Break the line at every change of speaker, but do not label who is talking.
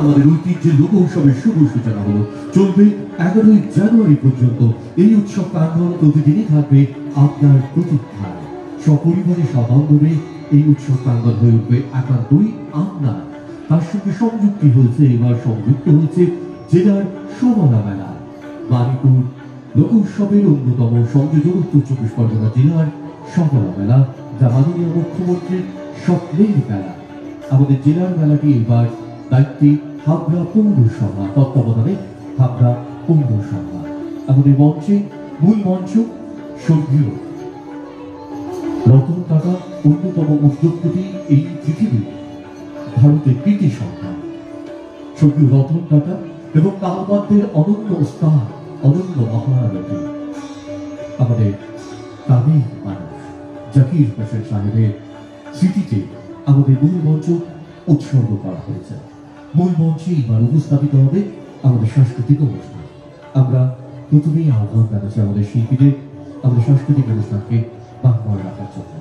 আমাদের ঐতিহ্যের লোক উৎসবের শুভ সূচনা হলো। চলবে 11ই জানুয়ারি পর্যন্ত। এই উৎসব প্রাঙ্গণ প্রতিদিনই থাকবে আপনার প্রতীক্ষায়। সপরিবারে সবান্ধবে এই উৎসব প্রাঙ্গণ হয়ে উঠবে একান্তই আপনার। তার সঙ্গে সংযুক্তি হয়েছে, এবার সংযুক্ত হয়েছে জেলার শোভালা মেলা। বারুইপুর লোক উৎসবের অন্যতম সংযোজক উত্তর 24 পরগনা জেলার শোভালা মেলা, যা মাননীয় মুখ্যমন্ত্রীর স্বপ্নের মেলা। আমাদের জেলার মেলাটি এবার দায়িত্বে হাবড়া পৌরসভা, তত্ত্বাবধানে হাবড়া পৌরসভা। আমাদের মঞ্চে মূল মঞ্চ স্বর্গীয় রতন টাটা, অন্যতম উদ্যোগপতি এই পৃথিবীর ভারতের কৃতি সন্তান স্বর্গীয় রতন টাটা এবং তালবাদ্যের অনন্য ওস্তাদ, অনন্য মহারথী আমাদের প্রাণের মানুষ জাকির হোসেন সাহেবের স্মৃতিতে আমাদের মূল মঞ্চ উৎসর্গ করা হয়েছে। মূল মঞ্চে এবার উপস্থাপিত হবে আমাদের সাংস্কৃতিক অনুষ্ঠান। আমরা প্রথমেই আহ্বান জানাচ্ছি আমাদের শিল্পীদের আমাদের সাংস্কৃতিক অনুষ্ঠানকে বাহমান রাখার জন্য।